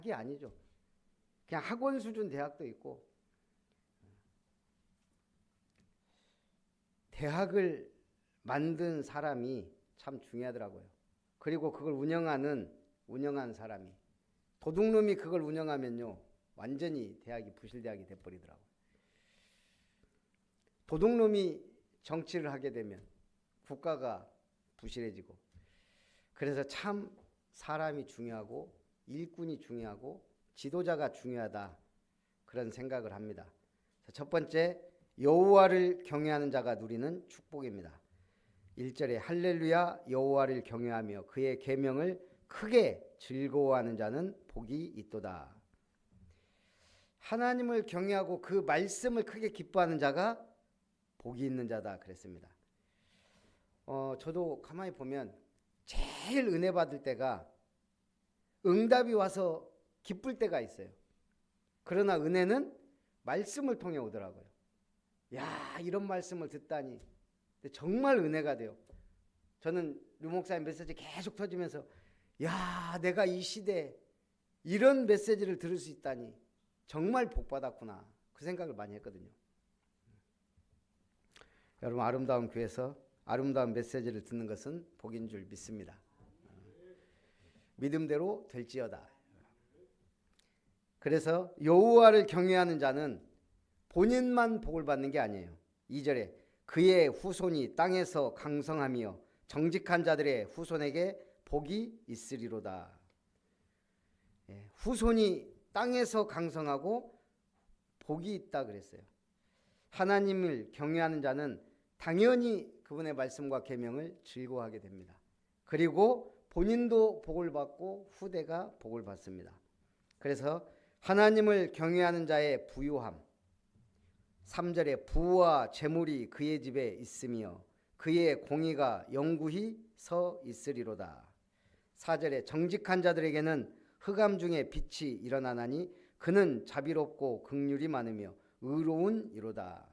이게 아니죠. 그냥 학원 수준 대학도 있고, 대학을 만든 사람이 참 중요하더라고요. 그리고 그걸 운영한 사람이, 도둑놈이 그걸 운영하면요 완전히 대학이 부실대학이 돼버리더라고요. 도둑놈이 정치를 하게 되면 국가가 부실해지고, 그래서 참 사람이 중요하고 일꾼이 중요하고 지도자가 중요하다, 그런 생각을 합니다. 첫 번째, 여호와를 경외하는 자가 누리는 축복입니다. 1절에 할렐루야 여호와를 경외하며 그의 계명을 크게 즐거워하는 자는 복이 있도다. 하나님을 경외하고 그 말씀을 크게 기뻐하는 자가 복이 있는 자다 그랬습니다. 저도 가만히 보면 제일 은혜 받을 때가 응답이 와서 기쁠 때가 있어요. 그러나 은혜는 말씀을 통해 오더라고요. 야, 이런 말씀을 듣다니 정말 은혜가 돼요. 저는 류 목사님 메시지 계속 터지면서 야, 내가 이 시대에 이런 메시지를 들을 수 있다니 정말 복 받았구나, 그 생각을 많이 했거든요. 여러분, 아름다운 교회에서 아름다운 메시지를 듣는 것은 복인 줄 믿습니다. 믿음대로 될지어다. 그래서 여호와를 경외하는 자는 본인만 복을 받는 게 아니에요. 2절에 그의 후손이 땅에서 강성하며 정직한 자들의 후손에게 복이 있으리로다. 후손이 땅에서 강성하고 복이 있다 그랬어요. 하나님을 경외하는 자는 당연히 그분의 말씀과 계명을 즐거워하게 됩니다. 그리고 본인도 복을 받고 후대가 복을 받습니다. 그래서 하나님을 경외하는 자의 부유함, 3절에 부와 재물이 그의 집에 있으며 그의 공의가 영구히 서 있으리로다. 4절에 정직한 자들에게는 흑암 중에 빛이 일어나나니 그는 자비롭고 긍휼이 많으며 의로운 이로다.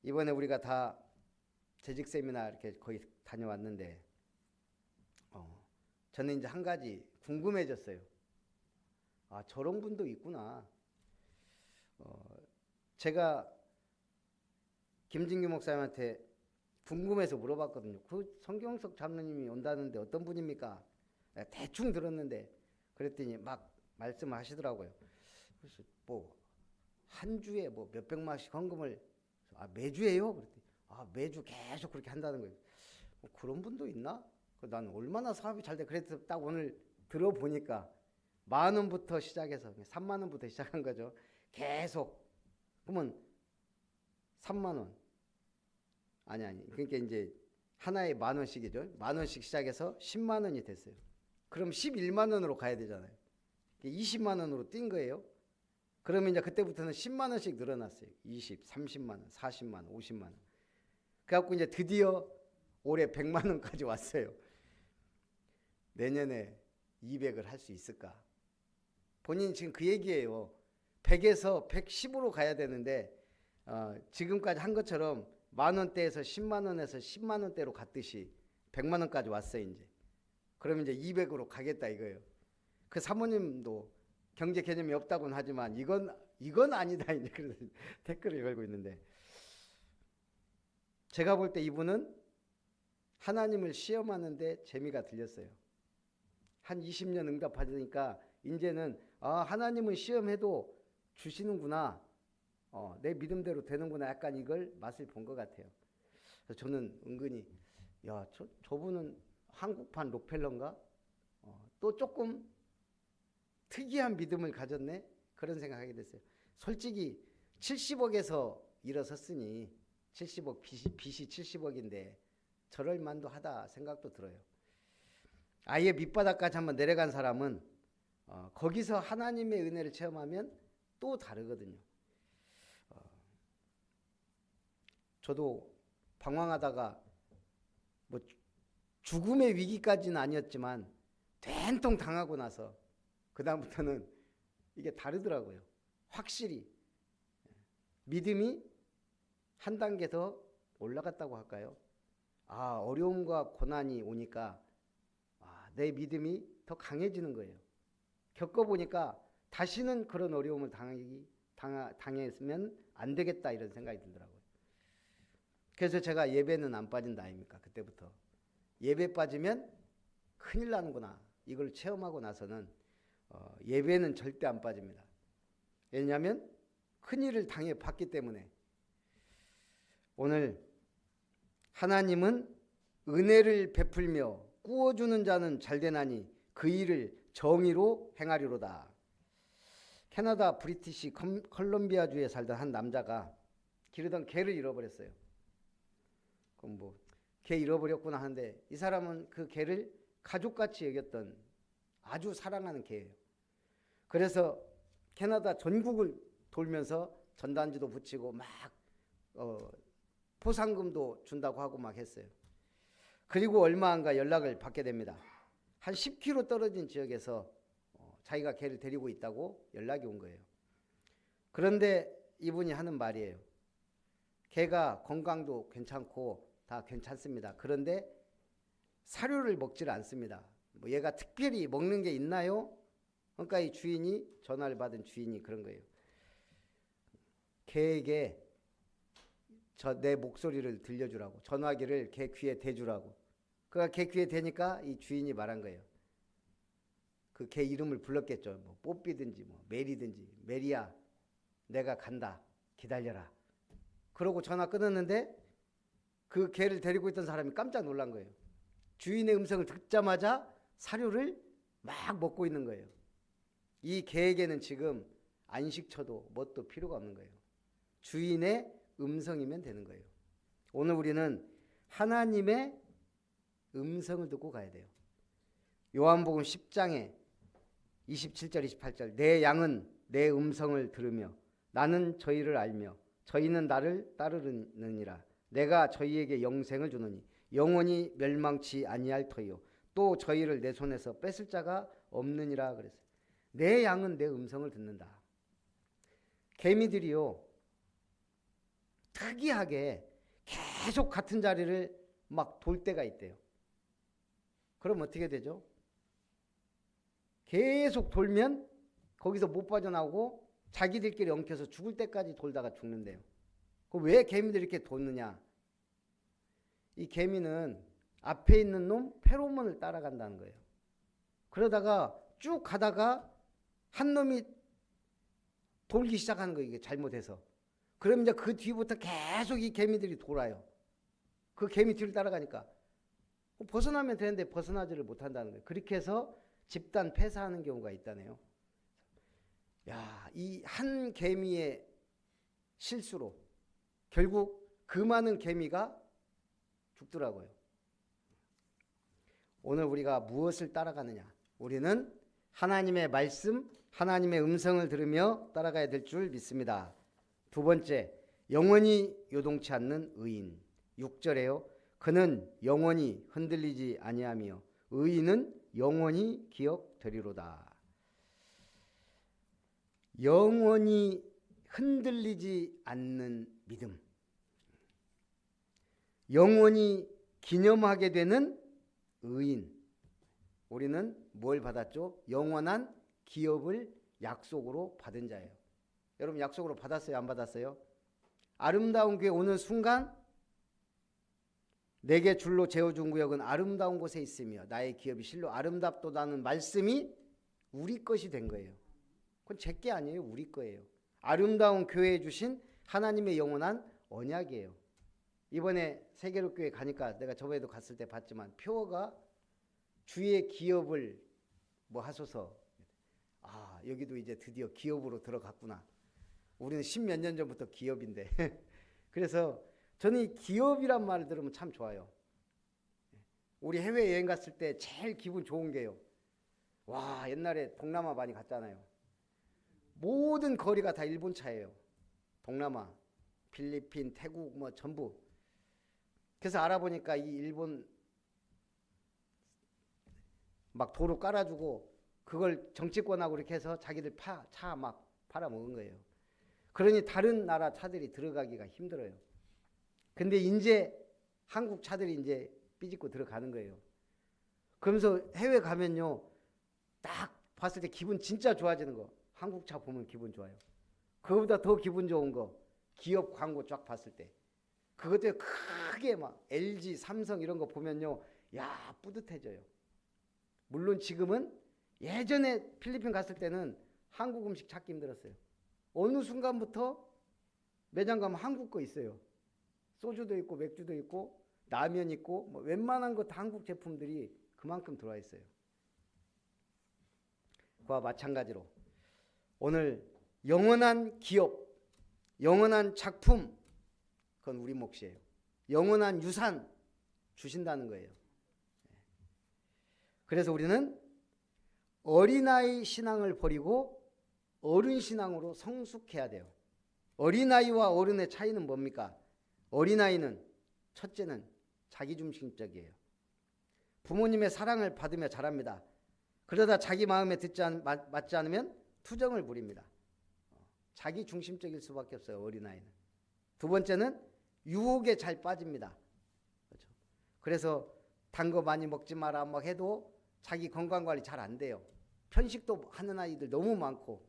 이번에 우리가 다 재직 세미나 이렇게 거의 다녀왔는데 저는 이제 한 가지 궁금해졌어요. 아, 저런 분도 있구나. 제가 김진규 목사님한테 궁금해서 물어봤거든요. 그 성경석 장로님이 온다는데 어떤 분입니까? 대충 들었는데, 그랬더니 막 말씀하시더라고요. 그래서 뭐 한 주에 뭐 몇백만씩 헌금을 매주 해요? 그랬더니 매주 계속 그렇게 한다는 거예요. 그런 분도 있나? 난 얼마나 사업이 잘 돼. 그래서 딱 오늘 들어보니까 10,000원부터 시작해서 30,000원부터 시작한 거죠. 계속. 그러면 30,000원. 아니. 그러니까 이제 하나에 10,000원씩이죠. 10,000원씩 시작해서 100,000원이 됐어요. 그럼 110,000원으로 가야 되잖아요. 200,000원으로 뛴 거예요. 그러면 이제 그때부터는 100,000원씩 늘어났어요. 20, 30만원, 40만원, 50만원. 그래갖고 이제 드디어 올해 100만원까지 왔어요. 내년에 200을 할 수 있을까? 본인이 지금 그 얘기예요. 100에서 110으로 가야 되는데 지금까지 한 것처럼 10,000원대에서 100,000원에서 100,000원대로 갔듯이 100만원까지 왔어요. 이제 그럼 이제 200으로 가겠다 이거예요. 그 사모님도 경제 개념이 없다고는 하지만 이건 아니다 이제 그래서 댓글을 걸고 있는데, 제가 볼 때 이분은 하나님을 시험하는데 재미가 들렸어요. 한 20년 응답받으니까 이제는 하나님은 시험해도 주시는구나, 내 믿음대로 되는구나, 약간 이걸 맛을 본 것 같아요. 그래서 저는 은근히 저분은 한국판 록펠러인가? 또 조금 특이한 믿음을 가졌네, 그런 생각하게 됐어요. 솔직히 70억에서 일어섰으니 70억 빚이 70억인데 저럴 만도 하다 생각도 들어요. 아예 밑바닥까지 한번 내려간 사람은 거기서 하나님의 은혜를 체험하면 또 다르거든요. 저도 방황하다가 뭐 죽음의 위기까지는 아니었지만 된통 당하고 나서 그 다음부터는 이게 다르더라고요. 확실히 믿음이 한 단계 더 올라갔다고 할까요? 어려움과 고난이 오니까 내 믿음이 더 강해지는 거예요. 겪어보니까 다시는 그런 어려움을 당했으면 안 되겠다 이런 생각이 들더라고요. 그래서 제가 예배는 안 빠진다 아닙니까? 그때부터 예배 빠지면 큰일 나는구나 이걸 체험하고 나서는 예배는 절대 안 빠집니다. 왜냐하면 큰일을 당해봤기 때문에. 오늘 하나님은 은혜를 베풀며 꾸어주는 자는 잘되나니 그 일을 정의로 행하리로다. 캐나다 브리티시 컬럼비아주에 살던 한 남자가 기르던 개를 잃어버렸어요. 그럼 뭐 개 잃어버렸구나 하는데 이 사람은 그 개를 가족같이 여겼던 아주 사랑하는 개예요. 그래서 캐나다 전국을 돌면서 전단지도 붙이고 막 포상금도 준다고 하고 막 했어요. 그리고 얼마 안가 연락을 받게 됩니다. 한 10km 떨어진 지역에서 자기가 개를 데리고 있다고 연락이 온 거예요. 그런데 이분이 하는 말이에요. 개가 건강도 괜찮고 다 괜찮습니다. 그런데 사료를 먹지를 않습니다. 뭐 얘가 특별히 먹는 게 있나요? 그러니까 이 주인이 전화를 받은 주인이 그런 거예요. 개에게 내 목소리를 들려주라고 전화기를 개 귀에 대주라고. 그가 개 귀에 대니까 이 주인이 말한 거예요. 그 개 이름을 불렀겠죠. 뭐 뽀삐든지 뭐 메리든지. 메리야 내가 간다 기다려라. 그러고 전화 끊었는데 그 개를 데리고 있던 사람이 깜짝 놀란 거예요. 주인의 음성을 듣자마자 사료를 막 먹고 있는 거예요. 이 개에게는 지금 안식처도 뭣도 필요가 없는 거예요. 주인의 음성이면 되는 거예요. 오늘 우리는 하나님의 음성을 듣고 가야 돼요. 요한복음 10장에 27절 28절 내 양은 내 음성을 들으며 나는 저희를 알며 저희는 나를 따르느니라. 내가 저희에게 영생을 주노니 영원히 멸망치 아니할 터이요 또 저희를 내 손에서 뺏을 자가 없느니라 그랬어요. 내 양은 내 음성을 듣는다. 개미들이요 특이하게 계속 같은 자리를 막 돌 때가 있대요. 그럼 어떻게 되죠? 계속 돌면 거기서 못 빠져나오고 자기들끼리 엉켜서 죽을 때까지 돌다가 죽는데요. 그럼 왜 개미들이 이렇게 도느냐? 이 개미는 앞에 있는 놈 페로몬을 따라간다는 거예요. 그러다가 쭉 가다가 한 놈이 돌기 시작하는 거예요. 이게 잘못해서. 그럼 이제 그 뒤부터 계속 이 개미들이 돌아요. 그 개미 뒤를 따라가니까. 벗어나면 되는데 벗어나지를 못한다는 거예요. 그렇게 해서 집단 폐사하는 경우가 있다네요. 야, 이 한 개미의 실수로 결국 그 많은 개미가 죽더라고요. 오늘 우리가 무엇을 따라가느냐? 우리는 하나님의 말씀, 하나님의 음성을 들으며 따라가야 될 줄 믿습니다. 두 번째, 영원히 요동치 않는 의인. 6절에요. 그는 영원히 흔들리지 아니하며 의인은 영원히 기억되리로다. 영원히 흔들리지 않는 믿음. 영원히 기념하게 되는 의인. 우리는 뭘 받았죠? 영원한 기업을 약속으로 받은 자예요. 여러분 약속으로 받았어요? 안 받았어요? 아름다운 교회 오는 순간 내게 줄로 재어준 구역은 아름다운 곳에 있으며 나의 기업이 실로 아름답도다는 말씀이 우리 것이 된 거예요. 그건 제 게 아니에요. 우리 거예요. 아름다운 교회에 주신 하나님의 영원한 언약이에요. 이번에 세계로교회 가니까 내가 저번에도 갔을 때 봤지만 표어가 주의 기업을 뭐 하소서. 아, 여기도 이제 드디어 기업으로 들어갔구나. 우리는 10몇 년 전부터 기업인데. 그래서 저는 이 기업이란 말을 들으면 참 좋아요. 우리 해외여행 갔을 때 제일 기분 좋은 게요. 와, 옛날에 동남아 많이 갔잖아요. 모든 거리가 다 일본 차예요. 동남아, 필리핀, 태국 뭐 전부. 그래서 알아보니까 이 일본 막 도로 깔아주고 그걸 정치권하고 이렇게 해서 자기들 차 막 팔아먹은 거예요. 그러니 다른 나라 차들이 들어가기가 힘들어요. 근데 이제 한국 차들이 이제 삐집고 들어가는 거예요. 그러면서 해외 가면요 딱 봤을 때 기분 진짜 좋아지는 거. 한국차 보면 기분 좋아요. 그거보다 더 기분 좋은 거. 기업 광고 쫙 봤을 때. 그것도 크게 막 LG, 삼성 이런 거 보면요. 야, 뿌듯해져요. 물론 지금은 예전에 필리핀 갔을 때는 한국 음식 찾기 힘들었어요. 어느 순간부터 매장 가면 한국 거 있어요. 소주도 있고 맥주도 있고 라면 있고 뭐 웬만한 거 다 한국 제품들이 그만큼 들어와 있어요. 그와 마찬가지로 오늘 영원한 기업, 영원한 작품, 그건 우리 몫이에요. 영원한 유산 주신다는 거예요. 그래서 우리는 어린아이 신앙을 버리고 어른 신앙으로 성숙해야 돼요. 어린아이와 어른의 차이는 뭡니까? 어린아이는 첫째는 자기중심적이에요. 부모님의 사랑을 받으며 자랍니다. 그러다 자기 마음에 맞지 않으면 투정을 부립니다. 자기중심적일 수밖에 없어요. 어린아이는. 두 번째는 유혹에 잘 빠집니다. 그렇죠? 그래서 단 거 많이 먹지 마라 막 해도 자기 건강관리 잘 안 돼요. 편식도 하는 아이들 너무 많고.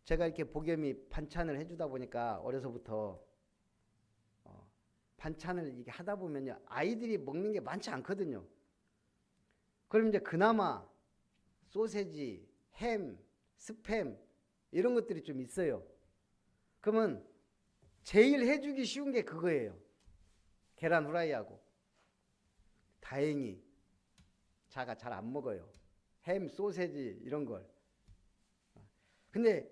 제가 이렇게 복염이 반찬을 해주다 보니까 어려서부터 반찬을 이게 하다 보면요, 아이들이 먹는 게 많지 않거든요. 그럼 이제 그나마 소세지, 햄, 스팸 이런 것들이 좀 있어요. 그러면 제일 해주기 쉬운 게 그거예요. 계란 후라이하고. 다행히 자가 잘 안 먹어요. 햄, 소세지 이런 걸. 근데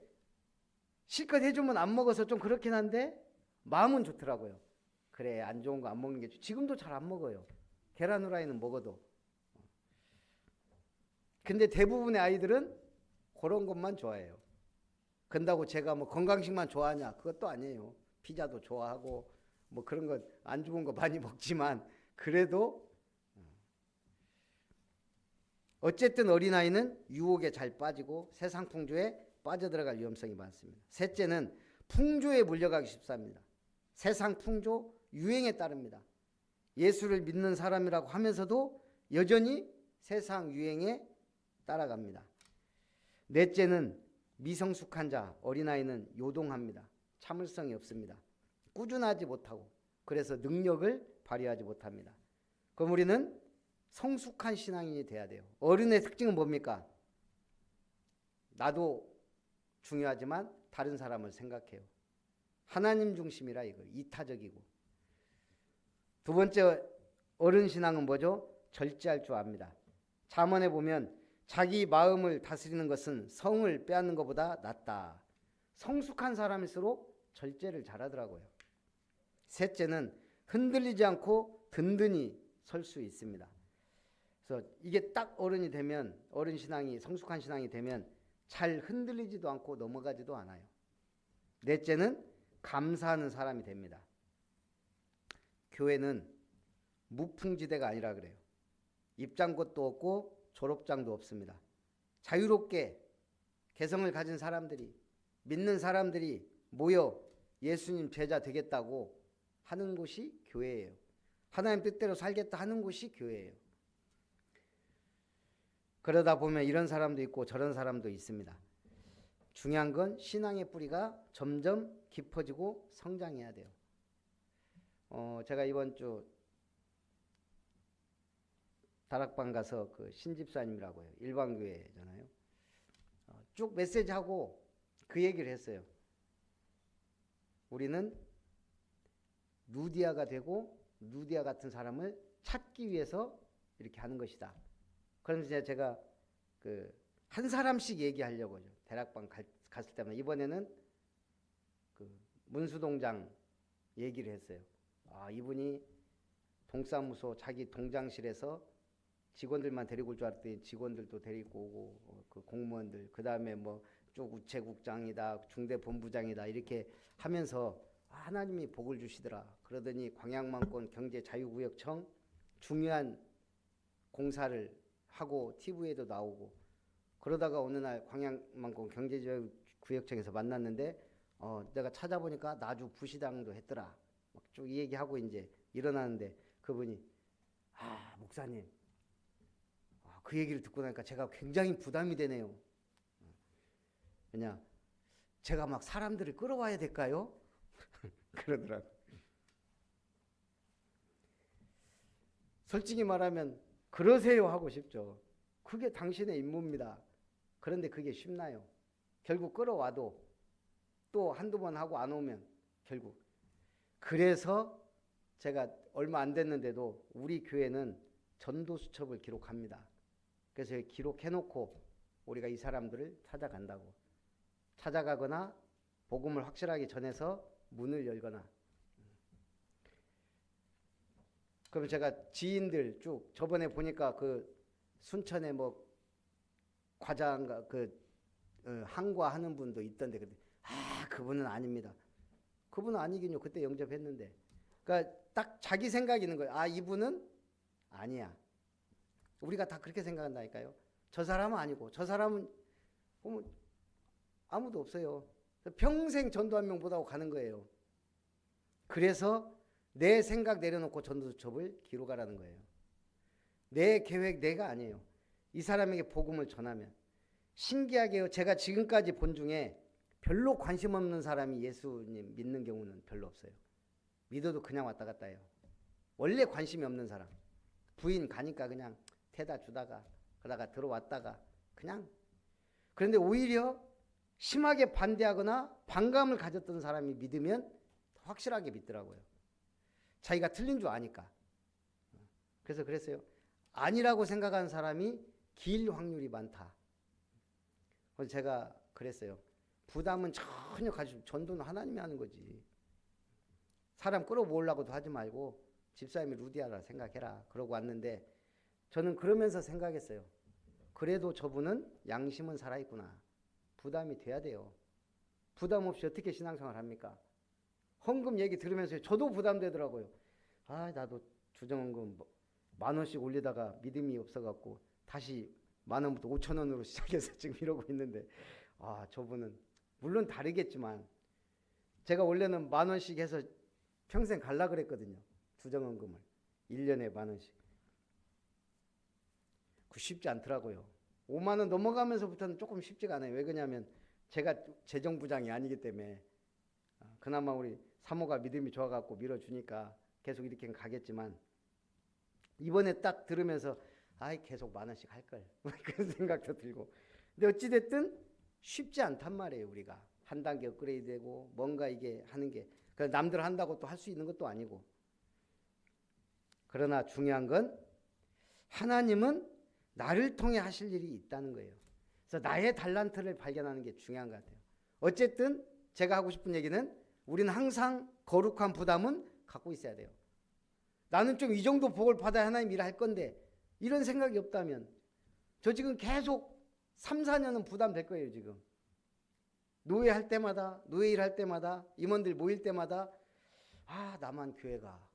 실컷 해주면 안 먹어서 좀 그렇긴 한데 마음은 좋더라고요. 그래, 안 좋은 거 안 먹는 게 지금도 잘 안 먹어요. 계란 후라이는 먹어도. 근데 대부분의 아이들은 그런 것만 좋아해요. 근다고 제가 뭐 건강식만 좋아하냐? 그것도 아니에요. 피자도 좋아하고 뭐 그런 거 안 좋은 거 많이 먹지만 그래도 어쨌든 어린아이는 유혹에 잘 빠지고 세상 풍조에 빠져들어갈 위험성이 많습니다. 셋째는 풍조에 물려가기 쉽습니다. 세상 풍조, 유행에 따릅니다. 예수를 믿는 사람이라고 하면서도 여전히 세상 유행에 따라갑니다. 넷째는 미성숙한 자, 어린아이는 요동합니다. 참을성이 없습니다. 꾸준하지 못하고 그래서 능력을 발휘하지 못합니다. 그럼 우리는 성숙한 신앙인이 돼야 돼요. 어른의 특징은 뭡니까? 나도 중요하지만 다른 사람을 생각해요. 하나님 중심이라 이거 이타적이고. 두 번째 어른 신앙은 뭐죠? 절제할 줄 압니다. 잠언에 보면 자기 마음을 다스리는 것은 성을 빼앗는 것보다 낫다. 성숙한 사람일수록 절제를 잘하더라고요. 셋째는 흔들리지 않고 든든히 설 수 있습니다. 그래서 이게 딱 어른이 되면, 어른 신앙이, 성숙한 신앙이 되면 잘 흔들리지도 않고 넘어가지도 않아요. 넷째는 감사하는 사람이 됩니다. 교회는 무풍지대가 아니라 그래요. 입장권도 없고 졸업장도 없습니다. 자유롭게 개성을 가진 사람들이, 믿는 사람들이 모여 예수님 제자 되겠다고 하는 곳이 교회예요. 하나님 뜻대로 살겠다 하는 곳이 교회예요. 그러다 보면 이런 사람도 있고 저런 사람도 있습니다. 중요한 건 신앙의 뿌리가 점점 깊어지고 성장해야 돼요. 제가 이번 주 다락방 가서 그 신집사님이라고요. 일반교회잖아요. 쭉 메시지하고 그 얘기를 했어요. 우리는 누디아가 되고 누디아 같은 사람을 찾기 위해서 이렇게 하는 것이다. 그러면서 제가 그 한 사람씩 얘기하려고요. 다락방 갔을 때마다 이번에는 그 문수동장 얘기를 했어요. 이분이 동사무소 자기 동장실에서 직원들만 데리고 올 줄 알았더니 직원들도 데리고 오고 그 공무원들 그다음에 뭐 쪽 우체국장이다 중대본부장이다 이렇게 하면서 하나님이 복을 주시더라. 그러더니 광양만권 경제자유구역청 중요한 공사를 하고 TV에도 나오고 그러다가 어느 날 광양만권 경제자유구역청에서 만났는데 내가 찾아보니까 나주 부시당도 했더라. 막 쭉 이 얘기하고 이제 일어나는데 그분이 목사님 그 얘기를 듣고 나니까 제가 굉장히 부담이 되네요. 그냥 제가 막 사람들을 끌어와야 될까요? 그러더라고. 솔직히 말하면 그러세요 하고 싶죠. 그게 당신의 임무입니다. 그런데 그게 쉽나요? 결국 끌어와도 또 한두 번 하고 안 오면 결국. 그래서 제가 얼마 안 됐는데도 우리 교회는 전도수첩을 기록합니다. 그래서 기록해놓고 우리가 이 사람들을 찾아간다고. 찾아가거나 복음을 확실하게 전해서 문을 열거나. 그럼 제가 지인들 쭉 저번에 보니까 그 순천에 뭐 과장가 항과하는 분도 있던데 그분은 아닙니다. 그분은 아니긴요. 그때 영접했는데. 그러니까 딱 자기 생각이 있는 거예요. 이분은 아니야. 우리가 다 그렇게 생각한다니까요. 저 사람은 아니고 저 사람은 보면 아무도 없어요. 평생 전도 한 명 못하고 가는 거예요. 그래서 내 생각 내려놓고 전도수첩을 기록하라는 거예요. 내 계획 내가 아니에요. 이 사람에게 복음을 전하면. 신기하게요. 제가 지금까지 본 중에 별로 관심 없는 사람이 예수님 믿는 경우는 별로 없어요. 믿어도 그냥 왔다 갔다 해요. 원래 관심이 없는 사람. 부인 가니까 그냥 대다 주다가 그러다가 들어왔다가 그냥. 그런데 오히려 심하게 반대하거나 반감을 가졌던 사람이 믿으면 확실하게 믿더라고요. 자기가 틀린 줄 아니까. 그래서 그랬어요. 아니라고 생각하는 사람이 길 확률이 많다. 그래서 제가 그랬어요. 부담은 전혀 가지고 전도는 하나님이 하는 거지. 사람 끌어모으려고도 하지 말고 집사님이 루디아라 생각해라. 그러고 왔는데 저는 그러면서 생각했어요. 그래도 저분은 양심은 살아있구나. 부담이 돼야 돼요. 부담 없이 어떻게 신앙생활 합니까? 헌금 얘기 들으면서 저도 부담되더라고요. 나도 주정헌금 10,000원씩 올리다가 믿음이 없어갖고 다시 10,000원부터 5,000원으로 시작해서 지금 이러고 있는데 저분은 물론 다르겠지만 제가 원래는 10,000원씩 해서 평생 갈라 그랬거든요. 주정헌금을 1년에 10,000원씩. 그 쉽지 않더라고요. 50,000원 넘어가면서부터는 조금 쉽지가 않아요. 왜 그러냐면 제가 재정부장이 아니기 때문에. 그나마 우리 사모가 믿음이 좋아갖고 밀어주니까 계속 이렇게 가겠지만 이번에 딱 들으면서 계속 10,000원씩 할걸 그런 생각도 들고. 근데 어찌됐든 쉽지 않단 말이에요. 우리가 한 단계 업그레이드 되고 뭔가 이게 하는 게 남들 한다고 또 할 수 있는 것도 아니고. 그러나 중요한 건 하나님은 나를 통해 하실 일이 있다는 거예요. 그래서 나의 달란트를 발견하는 게 중요한 것 같아요. 어쨌든 제가 하고 싶은 얘기는 우리는 항상 거룩한 부담은 갖고 있어야 돼요. 나는 좀 이 정도 복을 받아야 하나님 일을 할 건데 이런 생각이 없다면 저 지금 계속 3, 4년은 부담될 거예요. 지금 노예할 때마다 노예 일할 때마다 임원들 모일 때마다 나만 교회가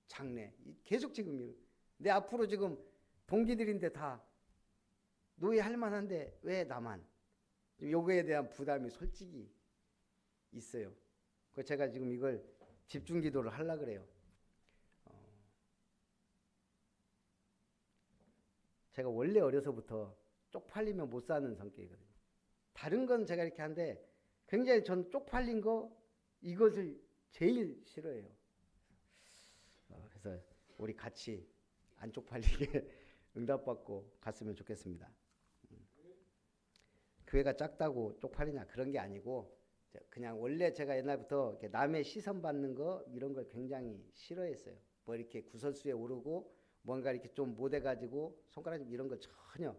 장래 계속 지금 내 앞으로 지금 동기들인데 다 노예할 만한데 왜 나만 요거에 대한 부담이 솔직히 있어요. 그래서 제가 지금 이걸 집중 기도를 하려고 그래요. 제가 원래 어려서부터 쪽팔리면 못 사는 성격이거든요. 다른 건 제가 이렇게 하는데 굉장히 전 쪽팔린 거 이것을 제일 싫어해요. 그래서 우리 같이 안 쪽팔리게 응답받고 갔으면 좋겠습니다. 교회가 작다고 쪽팔리냐 그런 게 아니고 그냥 원래 제가 옛날부터 남의 시선 받는 거 이런 걸 굉장히 싫어했어요. 뭐 이렇게 구설수에 오르고 뭔가 이렇게 좀 못해가지고 손가락 이런 거 전혀.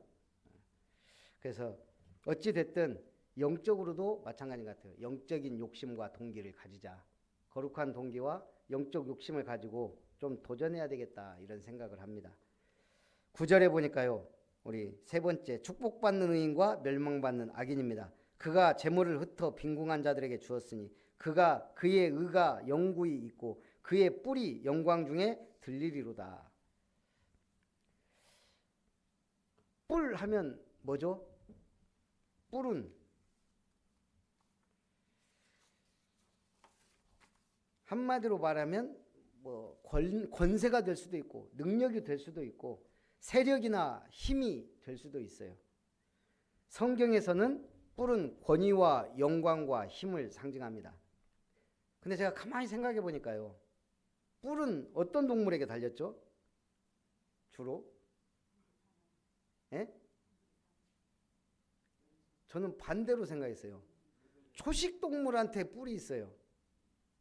그래서 어찌 됐든 영적으로도 마찬가지 같아요. 영적인 욕심과 동기를 가지자. 거룩한 동기와 영적 욕심을 가지고 좀 도전해야 되겠다 이런 생각을 합니다. 9절에 보니까요. 우리 세 번째 축복받는 의인과 멸망받는 악인입니다. 그가 재물을 흩어 빈궁한 자들에게 주었으니 그의 의가 영구히 있고 그의 뿔이 영광 중에 들리리로다. 뿔 하면 뭐죠? 뿔은 한마디로 말하면 뭐 권세가 될 수도 있고 능력이 될 수도 있고 세력이나 힘이 될 수도 있어요. 성경에서는 뿔은 권위와 영광과 힘을 상징합니다. 근데 제가 가만히 생각해 보니까요. 뿔은 어떤 동물에게 달렸죠? 주로? 예? 저는 반대로 생각했어요. 초식 동물한테 뿔이 있어요.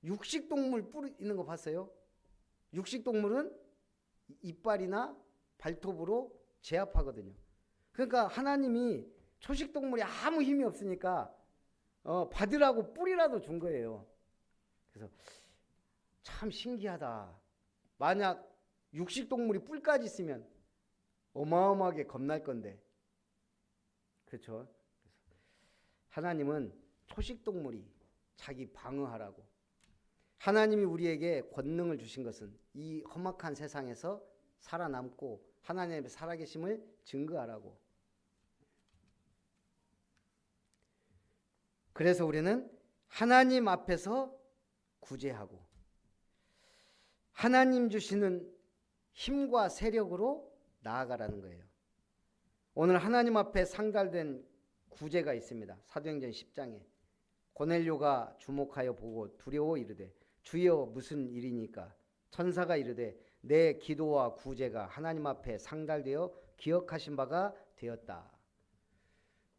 육식 동물 뿔 있는 거 봤어요? 육식 동물은 이빨이나 발톱으로 제압하거든요. 그러니까 하나님이 초식 동물이 아무 힘이 없으니까 받으라고 뿔이라도 준 거예요. 그래서 참 신기하다. 만약 육식 동물이 뿔까지 있으면 어마어마하게 겁날 건데. 그렇죠? 하나님은 초식 동물이 자기 방어하라고. 하나님이 우리에게 권능을 주신 것은 이 험악한 세상에서 살아남고 하나님의 살아계심을 증거하라고. 그래서 우리는 하나님 앞에서 구제하고 하나님 주시는 힘과 세력으로 나아가라는 거예요. 오늘 하나님 앞에 상달된 구제가 있습니다. 사도행전 10장에 고넬료가 주목하여 보고 두려워 이르되 주여 무슨 일이니까? 천사가 이르되 내 기도와 구제가 하나님 앞에 상달되어 기억하신 바가 되었다.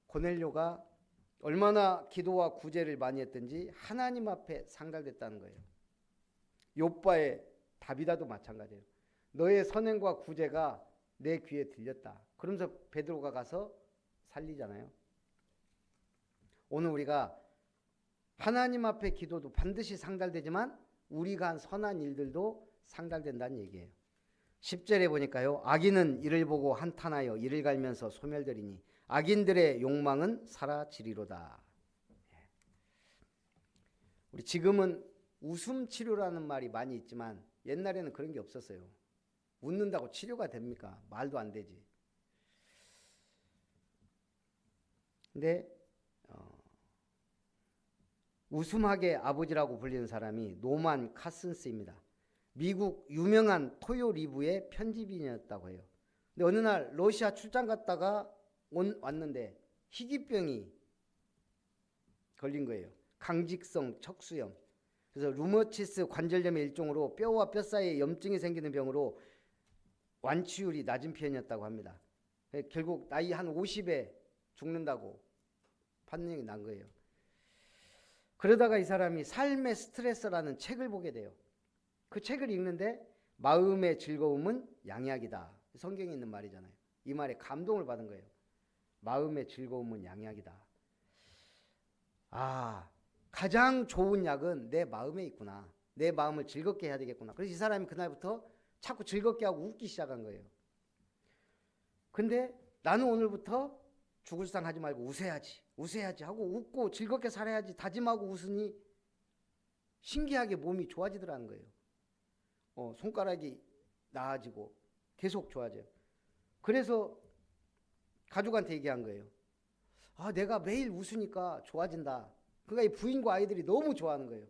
고넬료가 얼마나 기도와 구제를 많이 했든지 하나님 앞에 상달됐다는 거예요. 욥바의 다비다도 마찬가지예요. 너의 선행과 구제가 내 귀에 들렸다. 그러면서 베드로가 가서 살리잖아요. 오늘 우리가 하나님 앞에 기도도 반드시 상달되지만 우리가 한 선한 일들도 상달된다는 얘기예요. 10절에 보니까요. 악인은 이를 보고 한탄하여 이를 갈면서 소멸되리니 악인들의 욕망은 사라지리로다. 우리 지금은 웃음 치료라는 말이 많이 있지만 옛날에는 그런 게 없었어요. 웃는다고 치료가 됩니까? 말도 안 되지. 근데 웃음학의 아버지라고 불리는 사람이 노만 카슨스입니다. 미국 유명한 토요 리브의 편집인이었다고 해요. 근데 어느 날 러시아 출장 갔다가 왔는데 희귀병이 걸린 거예요. 강직성 척수염. 그래서 루머티스 관절염의 일종으로 뼈와 뼈 사이에 염증이 생기는 병으로 완치율이 낮은 편이었다고 합니다. 결국 나이 한 50에 죽는다고 판명이 난 거예요. 그러다가 이 사람이 삶의 스트레스라는 책을 보게 돼요. 그 책을 읽는데 마음의 즐거움은 양약이다. 성경에 있는 말이잖아요. 이 말에 감동을 받은 거예요. 마음의 즐거움은 양약이다. 아, 가장 좋은 약은 내 마음에 있구나. 내 마음을 즐겁게 해야 되겠구나. 그래서 이 사람이 그날부터 자꾸 즐겁게 하고 웃기 시작한 거예요. 근데 나는 오늘부터 죽을 상 하지 말고 웃어야지 하고 웃고 즐겁게 살아야지 다짐하고 웃으니 신기하게 몸이 좋아지더라는 거예요. 손가락이 나아지고 계속 좋아져요. 그래서 가족한테 얘기한 거예요. 아, 내가 매일 웃으니까 좋아진다. 그러니까 이 부인과 아이들이 너무 좋아하는 거예요.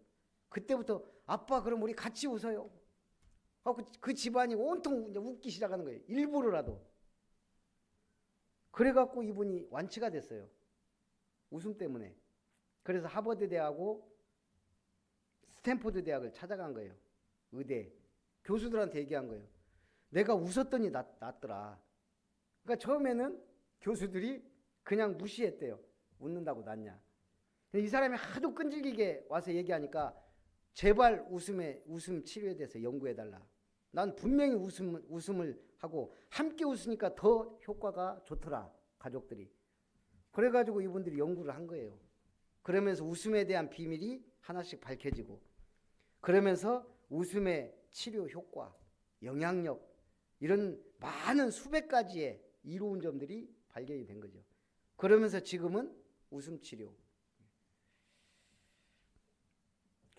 그때부터 아빠 그럼 우리 같이 웃어요. 그 집안이 온통 웃기 시작하는 거예요. 일부러라도. 그래갖고 이분이 완치가 됐어요. 웃음 때문에. 그래서 하버드 대학하고 스탠포드 대학을 찾아간 거예요. 의대. 교수들한테 얘기한 거예요. 내가 웃었더니 낫더라. 그러니까 처음에는 교수들이 그냥 무시했대요. 웃는다고 낫냐. 이 사람이 하도 끈질기게 와서 얘기하니까 제발 웃음 치료에 대해서 연구해달라. 난 분명히 웃음을 하고 함께 웃으니까 더 효과가 좋더라. 가족들이. 그래가지고 이분들이 연구를 한 거예요. 그러면서 웃음에 대한 비밀이 하나씩 밝혀지고 그러면서 웃음의 치료 효과, 영향력 이런 많은 수백 가지의 이로운 점들이 발견이 된 거죠. 그러면서 지금은 웃음 치료.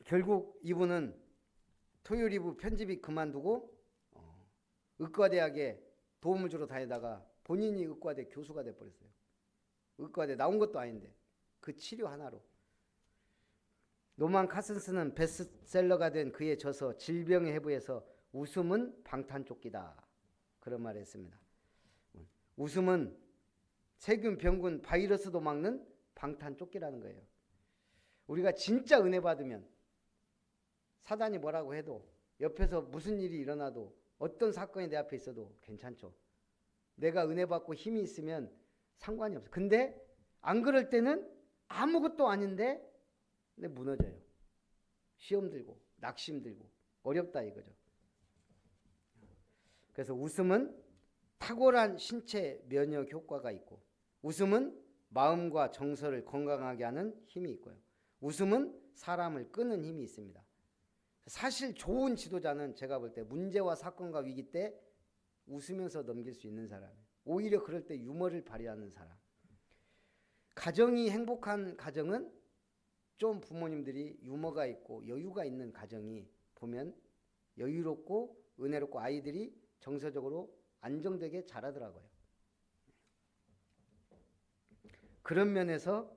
결국 이분은 토요리브 편집이 그만두고 의과대학에 도움을 주러 다니다가 본인이 의과대 교수가 돼버렸어요. 의과대 나온 것도 아닌데 그 치료 하나로. 노만 카슨스는 베스트셀러가 된 그의 저서 질병의 해부에서 웃음은 방탄조끼다 그런 말을 했습니다. 웃음은 세균, 병균, 바이러스도 막는 방탄조끼라는 거예요. 우리가 진짜 은혜 받으면 사단이 뭐라고 해도, 옆에서 무슨 일이 일어나도, 어떤 사건이 내 앞에 있어도 괜찮죠. 내가 은혜 받고 힘이 있으면 상관이 없어. 근데 안 그럴 때는 아무것도 아닌데 근데 무너져요. 시험 들고 낙심 들고 어렵다 이거죠. 그래서 웃음은 탁월한 신체 면역 효과가 있고, 웃음은 마음과 정서를 건강하게 하는 힘이 있고요. 웃음은 사람을 끄는 힘이 있습니다. 사실 좋은 지도자는 제가 볼 때 문제와 사건과 위기 때 웃으면서 넘길 수 있는 사람이에요. 오히려 그럴 때 유머를 발휘하는 사람. 가정이 행복한 가정은 좀 부모님들이 유머가 있고 여유가 있는 가정이 보면 여유롭고 은혜롭고 아이들이 정서적으로 안정되게 자라더라고요. 그런 면에서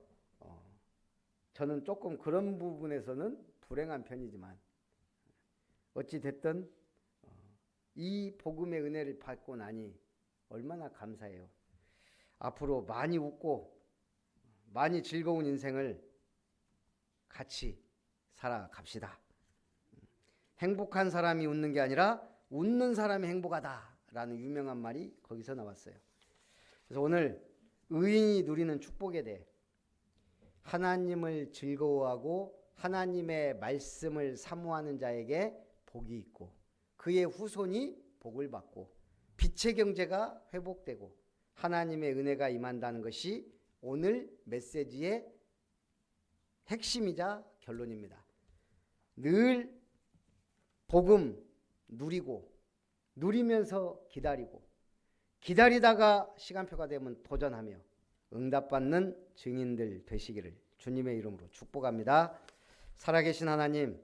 저는 조금 그런 부분에서는 불행한 편이지만 어찌 됐든 이 복음의 은혜를 받고 나니 얼마나 감사해요. 앞으로 많이 웃고 많이 즐거운 인생을 같이 살아갑시다. 행복한 사람이 웃는 게 아니라 웃는 사람이 행복하다라는 유명한 말이 거기서 나왔어요. 그래서 오늘 의인이 누리는 축복에 대해, 하나님을 즐거워하고 하나님의 말씀을 사모하는 자에게 복이 있고 그의 후손이 복을 받고 빛의 경제가 회복되고 하나님의 은혜가 임한다는 것이 오늘 메시지의 핵심이자 결론입니다. 늘 복음 누리고 누리면서 기다리고 기다리다가 시간표가 되면 도전하며 응답받는 증인들 되시기를 주님의 이름으로 축복합니다. 살아계신 하나님,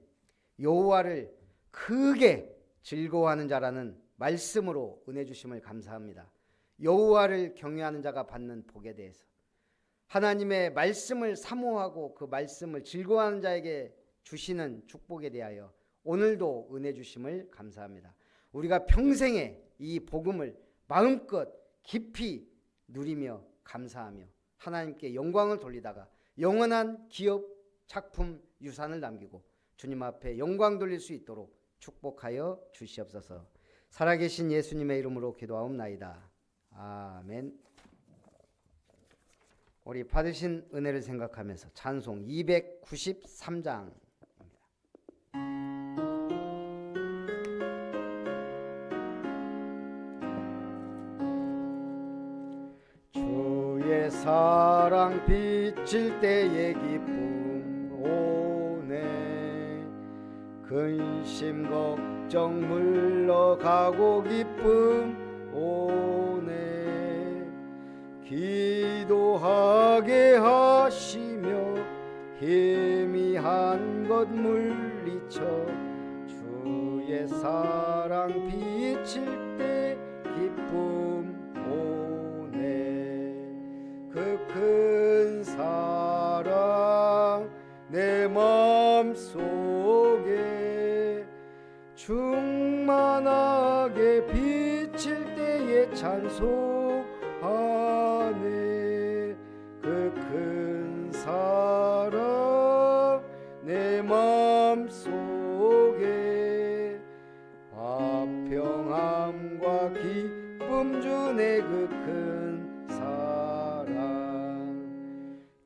여호와를 크게 즐거워하는 자라는 말씀으로 은혜 주심을 감사합니다. 여호와를 경외하는 자가 받는 복에 대해서, 하나님의 말씀을 사모하고 그 말씀을 즐거워하는 자에게 주시는 축복에 대하여 오늘도 은혜 주심을 감사합니다. 우리가 평생에 이 복음을 마음껏 깊이 누리며 감사하며 하나님께 영광을 돌리다가 영원한 기업, 작품, 유산을 남기고 주님 앞에 영광 돌릴 수 있도록 축복하여 주시옵소서. 살아계신 예수님의 이름으로 기도하옵나이다. 아멘. 우리 받으신 은혜를 생각하면서 찬송 293장 주의 사랑 비칠 때의 기쁨 오네, 근심 걱정 물러가고 기쁨 오네, 기도하게 하시며 희미한 것 물리쳐 주의 사랑 비칠 때 기쁨 오네, 그 큰 사랑 내 마음속에 충만하게 비칠 때에 찬송하네, 그 큰 사랑 내 마음속에 화평함과 기쁨 주네, 그 큰 사랑,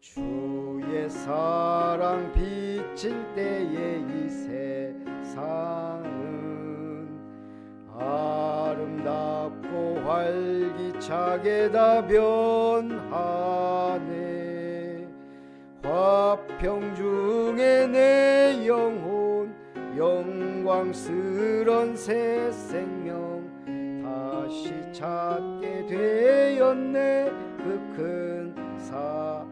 주의 사랑 비칠 때에 이 세상은 아름답고 활기차게 다 변하네, 화평 중에 내 영혼 영광스런 새 생명 다시 찾게 되었네, 그 큰 사랑,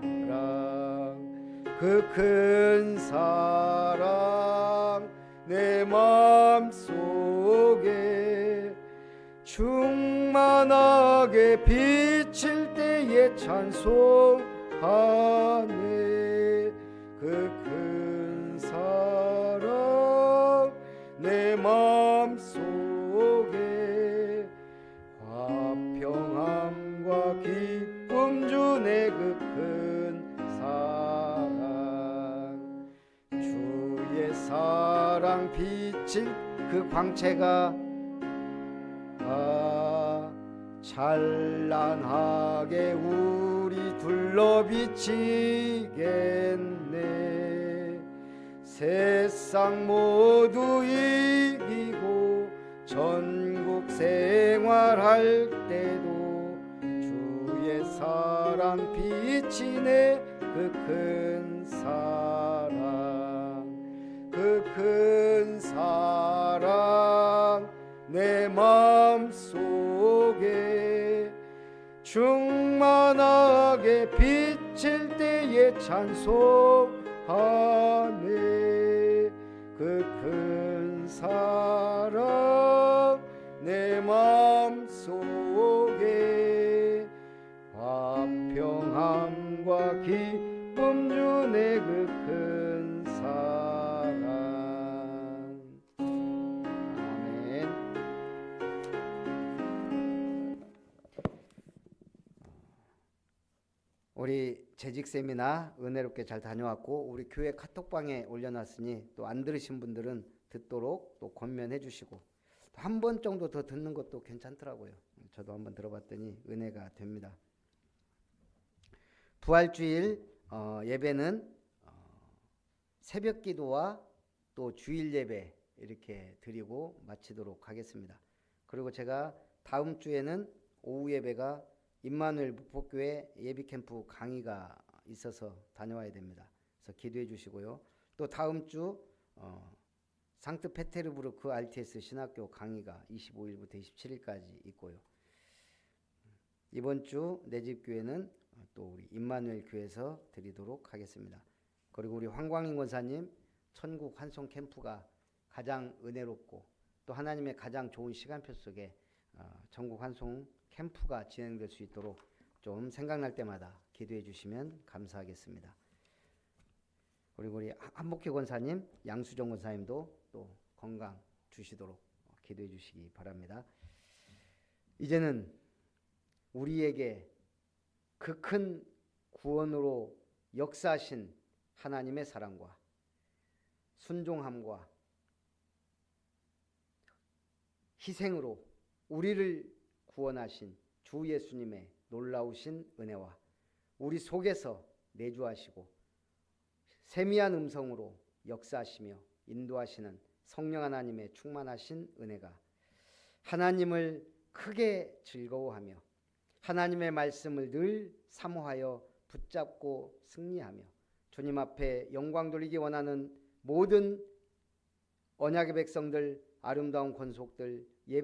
그 큰 사랑 내 마음속에 충만하게 비칠 때에 찬송하네, 그 큰 사랑 내 마음속에 화평함과 비칠 그 광채가 찬란하게 우리 둘러 비치겠네. 세상 모두 이기고 전국 생활할 때도 주의 사랑 비치네. 그 큰 사랑, 그 큰 사랑 내 마음속에 충만하게 비칠 때에 찬송하네. 그 큰 사랑 내 마음속에 화평함과 기쁨 주네. 그 큰 사랑. 아멘. 우리 재직 세미나 은혜롭게 잘 다녀왔고 우리 교회 카톡방에 올려놨으니 또 안 들으신 분들은 듣도록 또 권면해 주시고 한 번 정도 더 듣는 것도 괜찮더라고요. 저도 한번 들어봤더니 은혜가 됩니다. 부활주일 예배는 새벽 기도와 또 주일 예배 이렇게 드리고 마치도록 하겠습니다. 그리고 제가 다음 주에는 오후 예배가 임마누엘 무폭교회 예비캠프 강의가 있어서 다녀와야 됩니다. 그래서 기도해 주시고요. 또 다음 주 상트페테르부르크 RTS 신학교 강의가 25일부터 27일까지 있고요. 이번 주 내 집 교회는 또 우리 임마누엘 교회에서 드리도록 하겠습니다. 그리고 우리 황광인 권사님 천국 환송 캠프가 가장 은혜롭고 또 하나님의 가장 좋은 시간표 속에 전국 환송 캠프가 진행될 수 있도록 좀 생각날 때마다 기도해 주시면 감사하겠습니다. 그리고 우리 한복희 권사님, 양수정 권사님도 또 건강 주시도록 기도해 주시기 바랍니다. 이제는 우리에게 그 큰 구원으로 역사하신 하나님의 사랑과 순종함과 희생으로 우리를 구원하신 주 예수님의 놀라우신 은혜와 우리 속에서 내주하시고 세미한 음성으로 역사하시며 인도하시는 성령 하나님의 충만하신 은혜가 하나님을 크게 즐거워하며 하나님의 말씀을 늘 사모하여 붙잡고 승리하며 주님 앞에 영광 돌리기 원하는 모든 언약의 백성들, 아름다운 권속들,